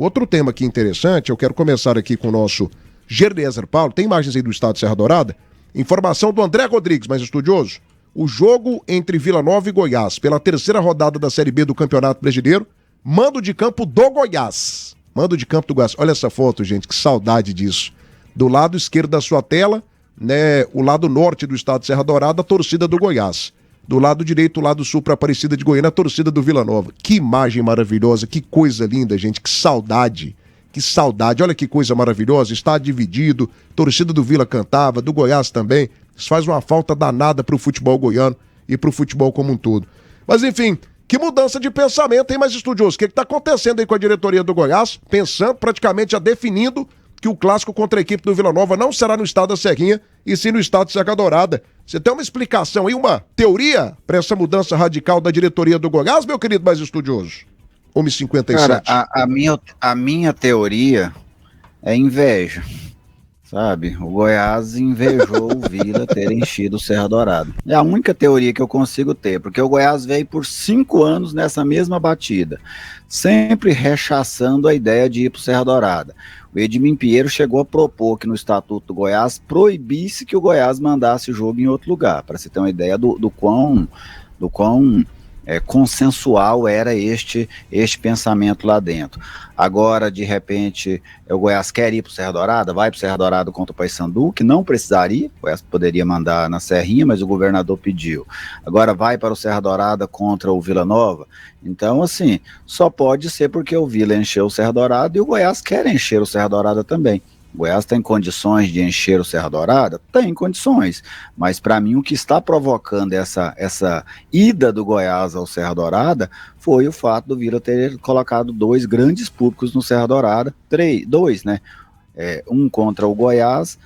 Outro tema aqui interessante, eu quero começar aqui com o nosso Gerliezer Paulo. Tem imagens aí do estado de Serra Dourada? Informação do André Rodrigues, mais estudioso. O jogo entre Vila Nova e Goiás, pela terceira rodada da Série B do Campeonato Brasileiro, mando de campo do Goiás. Mando de campo do Goiás. Olha essa foto, gente, que saudade disso. Do lado esquerdo da sua tela, né, o lado norte do estado de Serra Dourada, a torcida do Goiás. Do lado direito, o lado sul para Aparecida de Goiânia, a torcida do Vila Nova. Que imagem maravilhosa, que coisa linda, gente, que saudade. Que saudade, olha que coisa maravilhosa, está dividido, torcida do Vila cantava, do Goiás também. Isso faz uma falta danada pro futebol goiano e pro futebol como um todo. Mas enfim, que mudança de pensamento, hein, mais estudioso? O que está acontecendo aí com a diretoria do Goiás? Pensando, praticamente já definindo que o clássico contra a equipe do Vila Nova não será no estado da Serrinha, e sim no estado de Serra Dourada. Você tem uma explicação aí, uma teoria para essa mudança radical da diretoria do Goiás, meu querido mais estudioso? 1h57. Cara, a minha teoria é inveja, sabe? O Goiás invejou o Vila ter enchido o Serra Dourada. É a única teoria que eu consigo ter, porque o Goiás veio por 5 anos nessa mesma batida, sempre rechaçando a ideia de ir para o Serra Dourada. O Edmin Pinheiro chegou a propor que no Estatuto do Goiás proibisse que o Goiás mandasse o jogo em outro lugar, para você ter uma ideia do quão consensual era este pensamento lá dentro. Agora, de repente, o Goiás quer ir para o Serra Dourada, vai para o Serra Dourada contra o Paysandu, que não precisaria, o Goiás poderia mandar na Serrinha, mas o governador pediu. Agora vai para o Serra Dourada contra o Vila Nova. Então, assim, só pode ser porque o Vila encheu o Serra Dourada e o Goiás quer encher o Serra Dourada também. O Goiás tem condições de encher o Serra Dourada? Tem condições, mas para mim o que está provocando essa ida do Goiás ao Serra Dourada foi o fato do Vila ter colocado 2 grandes públicos no Serra Dourada, 2, né? Um contra o Goiás,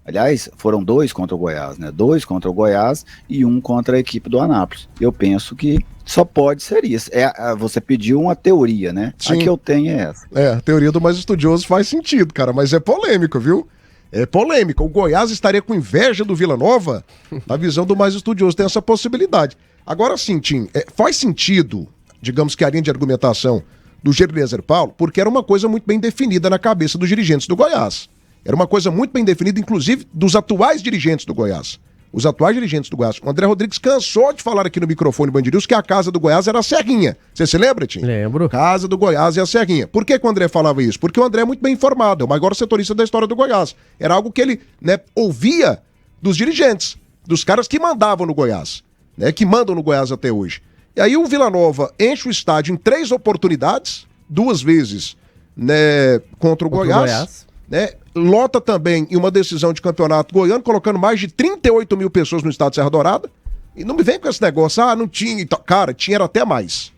aliás, foram 2 contra o Goiás, né? 2 contra o Goiás e 1 contra a equipe do Anápolis. Eu penso que só pode ser isso. Você pediu uma teoria, né? Sim. A que eu tenho é essa. A teoria do mais estudioso faz sentido, cara, mas é polêmico, viu? É polêmico. O Goiás estaria com inveja do Vila Nova? Na visão do mais estudioso tem essa possibilidade. Agora sim, Tim, faz sentido, digamos que a linha de argumentação do Gerliezer Paulo, porque era uma coisa muito bem definida na cabeça dos dirigentes do Goiás. Era uma coisa muito bem definida, inclusive, dos atuais dirigentes do Goiás. Os atuais dirigentes do Goiás. O André Rodrigues cansou de falar aqui no microfone Band News que a casa do Goiás era a Serrinha. Você se lembra, Tim? Lembro. Casa do Goiás é a Serrinha. Por que o André falava isso? Porque o André é muito bem informado, é o maior setorista da história do Goiás. Era algo que ele, né, ouvia dos dirigentes, dos caras que mandavam no Goiás, né, que mandam no Goiás até hoje. E aí o Vila Nova enche o estádio em 3 oportunidades, 2 vezes, né, contra o Goiás. Né, lota também em uma decisão de campeonato goiano, colocando mais de 38 mil pessoas no estado de Serra Dourada. E não me vem com esse negócio, não tinha. Cara, tinha até mais.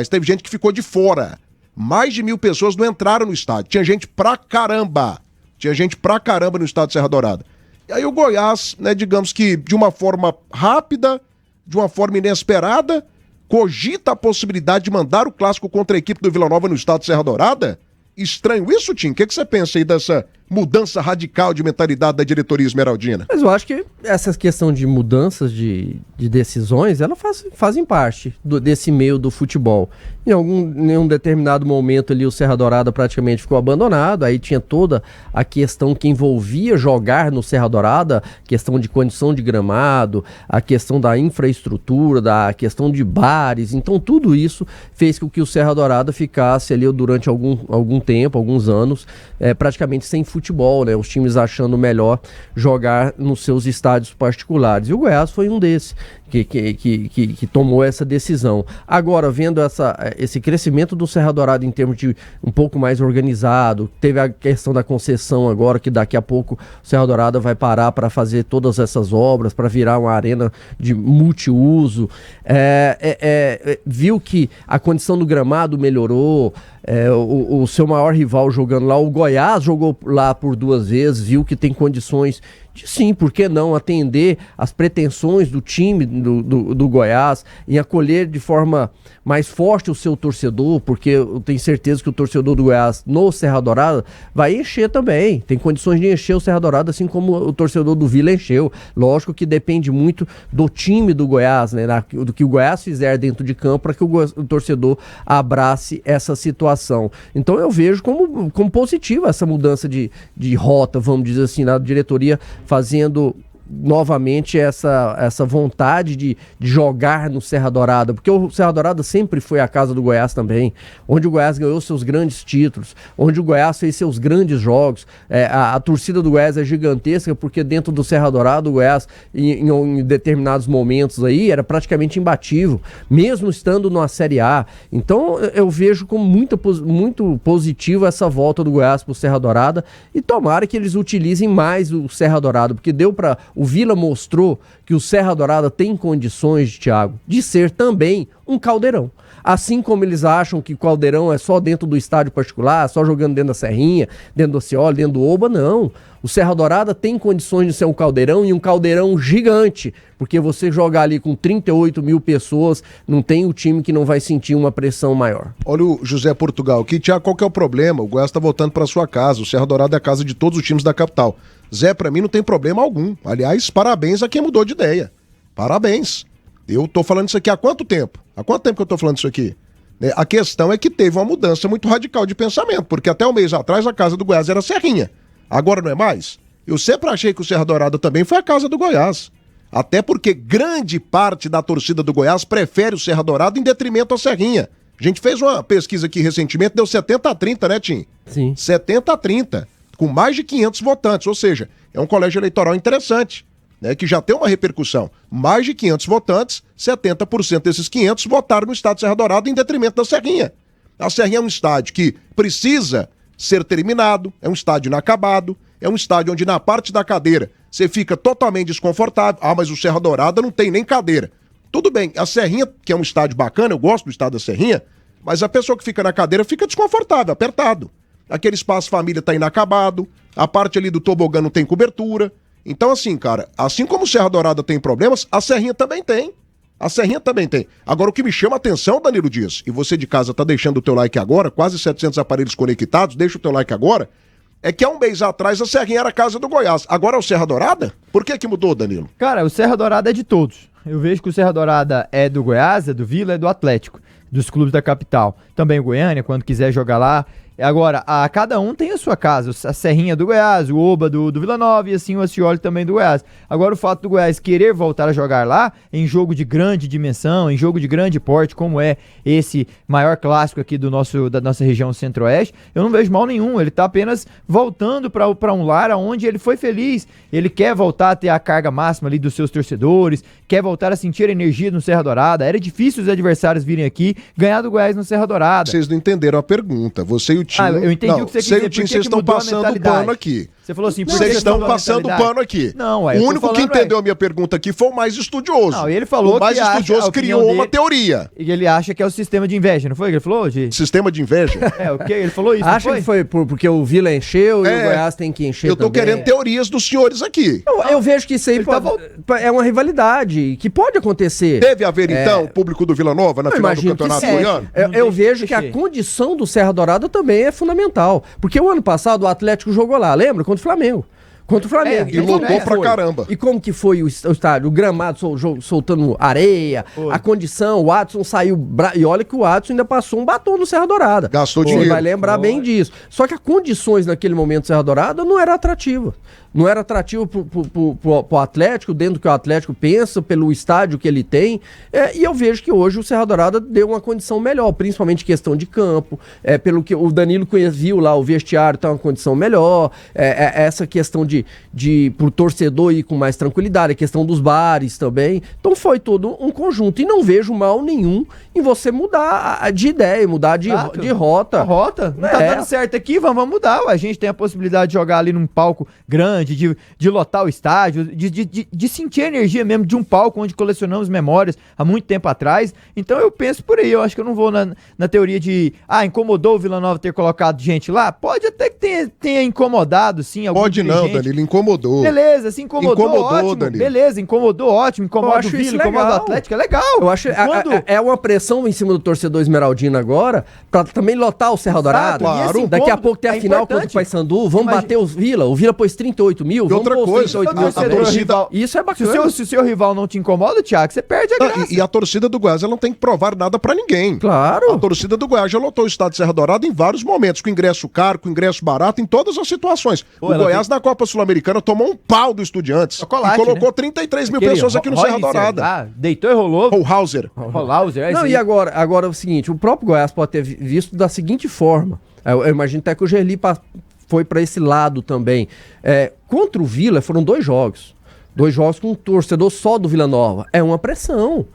Teve gente que ficou de fora. Mais de 1.000 pessoas não entraram no estádio. Tinha gente pra caramba no estado de Serra Dourada. E aí o Goiás, né, digamos que de uma forma rápida, de uma forma inesperada, cogita a possibilidade de mandar o clássico contra a equipe do Vila Nova no estado de Serra Dourada. Estranho isso, Tim? O que você pensa aí dessa mudança radical de mentalidade da diretoria esmeraldina? Mas eu acho que essa questão de mudanças de decisões, ela fazem parte desse meio do futebol. Em um determinado momento ali o Serra Dourada praticamente ficou abandonado, aí tinha toda a questão que envolvia jogar no Serra Dourada, questão de condição de gramado, a questão da infraestrutura, da questão de bares, então tudo isso fez com que o Serra Dourada ficasse ali durante algum tempo, alguns anos, praticamente sem futebol, né? Os times achando melhor jogar nos seus estádios particulares. E o Goiás foi um desses que tomou essa decisão. Agora, vendo esse crescimento do Serra Dourada em termos de um pouco mais organizado, teve a questão da concessão agora, que daqui a pouco o Serra Dourada vai parar para fazer todas essas obras, para virar uma arena de multiuso, viu que a condição do gramado melhorou, o seu maior rival jogando lá, o Goiás jogou lá por 2 vezes, viu que tem condições Sim, por que não atender às pretensões do time do Goiás em acolher de forma mais forte o seu torcedor, porque eu tenho certeza que o torcedor do Goiás no Serra Dourada vai encher também, tem condições de encher o Serra Dourada assim como o torcedor do Vila encheu. Lógico que depende muito do time do Goiás, né, do que o Goiás fizer dentro de campo para que o torcedor abrace essa situação. Então eu vejo como positiva essa mudança de rota, vamos dizer assim, na diretoria, fazendo novamente essa vontade de jogar no Serra Dourada, porque o Serra Dourada sempre foi a casa do Goiás também, onde o Goiás ganhou seus grandes títulos, onde o Goiás fez seus grandes jogos. A torcida do Goiás é gigantesca, porque dentro do Serra Dourada o Goiás em determinados momentos aí era praticamente imbatível, mesmo estando numa Série A. Então eu vejo como muito positivo essa volta do Goiás para o Serra Dourada, e tomara que eles utilizem mais o Serra Dourada, porque o Vila mostrou que o Serra Dourada tem condições, Thiago, de ser também um caldeirão. Assim como eles acham que o caldeirão é só dentro do estádio particular, só jogando dentro da Serrinha, dentro do Cioli, dentro do Oba, não. O Serra Dourada tem condições de ser um caldeirão, e um caldeirão gigante, porque você jogar ali com 38 mil pessoas, não tem o time que não vai sentir uma pressão maior. Olha o José Portugal aqui. Tiago, qual que é o problema? O Goiás tá voltando para sua casa, o Serra Dourada é a casa de todos os times da capital. Zé, pra mim não tem problema algum. Aliás, parabéns a quem mudou de ideia. Parabéns. Eu tô falando isso aqui há quanto tempo? Há quanto tempo que eu tô falando isso aqui? A questão é que teve uma mudança muito radical de pensamento, porque até um mês atrás a casa do Goiás era Serrinha. Agora não é mais? Eu sempre achei que o Serra Dourada também foi a casa do Goiás. Até porque grande parte da torcida do Goiás prefere o Serra Dourada em detrimento à Serrinha. A gente fez uma pesquisa aqui recentemente, deu 70-30, né, Tim? Sim. 70-30. Com mais de 500 votantes, ou seja, é um colégio eleitoral interessante, né, que já tem uma repercussão. Mais de 500 votantes, 70% desses 500 votaram no estado de Serra Dourada em detrimento da Serrinha. A Serrinha é um estádio que precisa ser terminado, é um estádio inacabado, é um estádio onde na parte da cadeira você fica totalmente desconfortável. Ah, mas o Serra Dourada não tem nem cadeira. Tudo bem, a Serrinha, que é um estádio bacana, eu gosto do estádio da Serrinha, mas a pessoa que fica na cadeira fica desconfortável, apertado. Aquele espaço família tá inacabado, a parte ali do tobogã não tem cobertura. Então assim, cara, assim como o Serra Dourada tem problemas, a Serrinha também tem. A Serrinha também tem. Agora o que me chama a atenção, Danilo Dias, e você de casa tá deixando o teu like agora, quase 700 aparelhos conectados, deixa o teu like agora, é que há um mês atrás a Serrinha era a casa do Goiás. Agora é o Serra Dourada? Por que mudou, Danilo? Cara, o Serra Dourada é de todos. Eu vejo que o Serra Dourada é do Goiás, é do Vila, é do Atlético, dos clubes da capital. Também o Goiânia, quando quiser jogar lá. Agora, cada um tem a sua casa, a Serrinha do Goiás, o Oba do Vila Nova e assim o Ascioli também do Goiás. Agora, o fato do Goiás querer voltar a jogar lá, em jogo de grande dimensão, em jogo de grande porte, como é esse maior clássico aqui da nossa região centro-oeste, eu não vejo mal nenhum. Ele tá apenas voltando para um lar onde ele foi feliz. Ele quer voltar a ter a carga máxima ali dos seus torcedores, quer voltar a sentir a energia no Serra Dourada. Era difícil os adversários virem aqui ganhar do Goiás no Serra Dourada. Vocês não entenderam a pergunta. Você e o Tim... eu entendi o que você quis dizer. Vocês estão passando pano aqui. Você falou assim, vocês estão passando pano aqui. Não, o único que entendeu a minha pergunta aqui foi o mais estudioso. Não, ele falou o mais estudioso criou uma teoria. E ele acha que é o sistema de inveja, não foi? Ele falou hoje? Sistema de inveja? O quê? Ele falou isso. Acha que foi porque o Vila encheu e o Goiás tem que encher. Eu tô querendo teorias dos senhores aqui. Eu vejo que isso aí é uma rivalidade que pode acontecer. Deve haver, então, o público do Vila Nova na final do Campeonato Goiano? Eu vejo que a condição do Serra Dourada também é fundamental. Porque o ano passado o Atlético jogou lá, lembra? Contra o Flamengo. Contra o Flamengo. E lotou pra caramba. E como que foi o estádio? O gramado soltando areia, a condição, o Watson saiu... E olha que o Watson ainda passou um batom no Serra Dourada. Gastou dinheiro. Você vai lembrar bem disso. Só que as condições naquele momento do Serra Dourada não era atrativa. Não era atrativo pro Atlético, dentro do que o Atlético pensa, pelo estádio que ele tem. E eu vejo que hoje o Serra Dourada deu uma condição melhor, principalmente questão de campo. Pelo que o Danilo viu lá, o vestiário tá uma condição melhor. Essa questão pro torcedor ir com mais tranquilidade, a questão dos bares também. Então foi todo um conjunto. E não vejo mal nenhum em você mudar de ideia, mudar de rota. A rota? Não tá dando certo aqui, vamos mudar. A gente tem a possibilidade de jogar ali num palco grande, grande, de lotar o estádio, de sentir a energia mesmo de um palco onde colecionamos memórias há muito tempo atrás. Então eu penso por aí, eu acho que eu não vou na teoria de, incomodou o Vila Nova ter colocado gente lá? Pode até que tenha incomodado, sim, algum Pode dirigente. não, Danilo, incomodou. Beleza, se incomodou ótimo. Danilo. Beleza, incomodou, ótimo. Incomoda o Vila, incomoda o Atlético, é legal. Eu acho é uma pressão em cima do torcedor esmeraldino agora, pra também lotar o Serra Dourada. Claro. Daqui a pouco tem a final contra o Paysandu, vamos bater o Vila pôs 38 mil, vamos outra pôr coisa, 38 mil. a torcida... Isso é bacana. Se o seu rival não te incomoda, Thiago, você perde a graça. E a torcida do Goiás ela não tem que provar nada pra ninguém. Claro. A torcida do Goiás já lotou o estado de Serra Dourada em vários momentos, com ingresso caro, com ingresso barato, em todas as situações. O Goiás na Copa Sul-Americana tomou um pau do Estudiantes Chocolate, e colocou né? 33 mil pessoas aqui no Serra Dourada. Deitou e rolou. O Hauser. Não, e agora é o seguinte, o próprio Goiás pode ter visto da seguinte forma, eu imagino até que o Gerli foi para esse lado também. Contra o Vila foram 2 jogos com um torcedor só do Vila Nova, é uma pressão.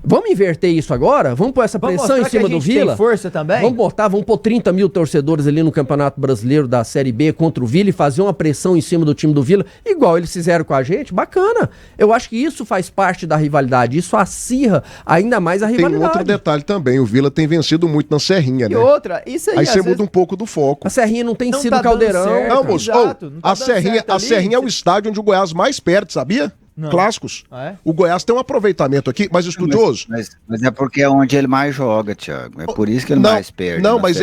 Vamos inverter isso agora? Vamos pôr essa pressão em cima do Vila? Tem força também? Vamos pôr 30 mil torcedores ali no Campeonato Brasileiro da Série B contra o Vila e fazer uma pressão em cima do time do Vila, igual eles fizeram com a gente? Bacana. Eu acho que isso faz parte da rivalidade, isso acirra ainda mais a rivalidade. Tem um outro detalhe também, o Vila tem vencido muito na Serrinha, né? E outra, isso aí você muda um pouco do foco. A Serrinha não tem sido tá Caldeirão. certo. Não, moço, Exato, não tá a dando Serrinha é o estádio onde o Goiás mais perde, sabia? Não. Clássicos. É? O Goiás tem um aproveitamento aqui, mas estudioso. Mas é porque é onde ele mais joga, Thiago. É por isso que ele mais perde. Não, mas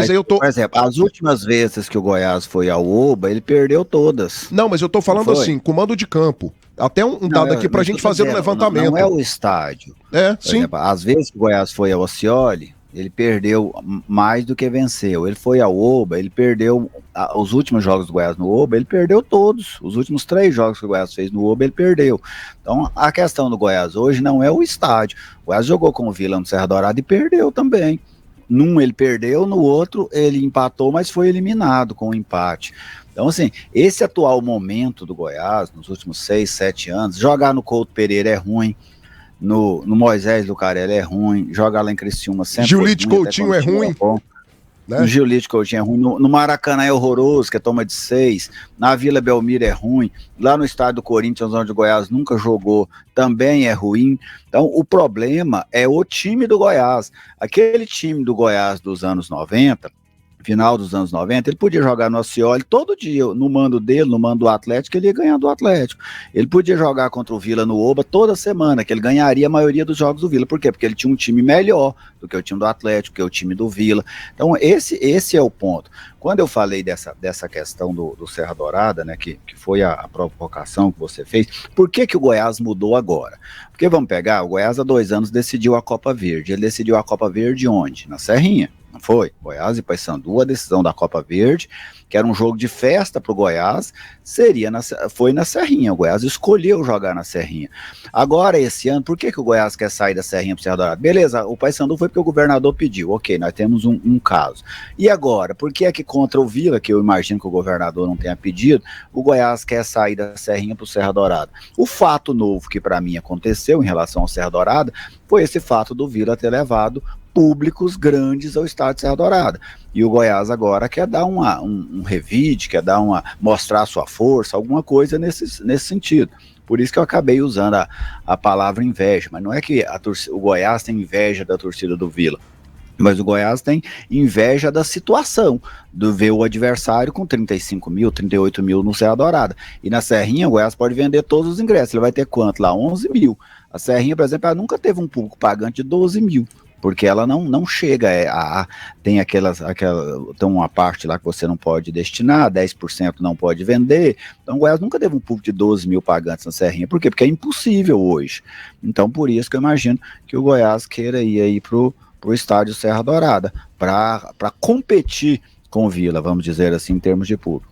aí eu tô. Por exemplo, as últimas vezes que o Goiás foi ao Oba, ele perdeu todas. Não, mas eu tô falando assim, comando de campo. Até um dado aqui pra gente fazer um levantamento. Não é o estádio. Por sim. Exemplo, às vezes que o Goiás foi ao Oscioli, ele perdeu mais do que venceu. Ele foi ao Oba, ele perdeu os últimos jogos do Goiás no Oba, ele perdeu todos. Os últimos 3 jogos que o Goiás fez no Oba, ele perdeu. Então, a questão do Goiás hoje não é o estádio. O Goiás jogou com o Vila no Serra Dourada e perdeu também. Num ele perdeu, no outro ele empatou, mas foi eliminado com um empate. Então, assim, esse atual momento do Goiás, nos últimos 6, 7 anos, jogar no Couto Pereira é ruim, no Moisés Lucarelli é ruim, jogar lá em Criciúma sempre Giulite Coutinho é ruim. Né? No Giulite Coutinho é ruim, no Maracanã é horroroso, que é toma de 6, na Vila Belmiro é ruim, lá no estádio do Corinthians, onde o Goiás nunca jogou, também é ruim. Então o problema é o time do Goiás. Aquele time do Goiás dos anos 90, final dos anos 90, ele podia jogar no Oscioli todo dia, no mando dele, no mando do Atlético, ele ia ganhar do Atlético. Ele podia jogar contra o Vila no Oba toda semana, que ele ganharia a maioria dos jogos do Vila. Por quê? Porque ele tinha um time melhor do que o time do Atlético, que é o time do Vila. Então esse é o ponto. Quando eu falei dessa questão do Serra Dourada, né, que foi a provocação que você fez, por que o Goiás mudou agora? Porque vamos pegar, o Goiás há 2 anos decidiu a Copa Verde. Ele decidiu a Copa Verde onde? Na Serrinha. Não foi? Goiás e Paysandu, a decisão da Copa Verde, que era um jogo de festa para o Goiás, foi na Serrinha. O Goiás escolheu jogar na Serrinha. Agora, esse ano, por que o Goiás quer sair da Serrinha para o Serra Dourada? Beleza, o Paysandu foi porque o governador pediu. Ok, nós temos um caso. E agora, por que é que contra o Vila, que eu imagino que o governador não tenha pedido, o Goiás quer sair da Serrinha para o Serra Dourada? O fato novo que para mim aconteceu em relação ao Serra Dourada foi esse fato do Vila ter levado públicos grandes ao estádio de Serra Dourada. E o Goiás agora quer dar um revide, quer mostrar a sua força, alguma coisa nesse sentido. Por isso que eu acabei usando a palavra inveja, mas não é que o Goiás tem inveja da torcida do Vila, mas o Goiás tem inveja da situação, de ver o adversário com 35 mil, 38 mil no Serra Dourada. E na Serrinha o Goiás pode vender todos os ingressos, ele vai ter quanto lá? 11 mil. A Serrinha, por exemplo, ela nunca teve um público pagante de 12 mil. Porque ela não chega, tem tem uma parte lá que você não pode destinar, 10% não pode vender. Então o Goiás nunca teve um público de 12 mil pagantes na Serrinha. Por quê? Porque é impossível hoje. Então por isso que eu imagino que o Goiás queira ir aí pro estádio Serra Dourada, para competir com o Vila, vamos dizer assim, em termos de público.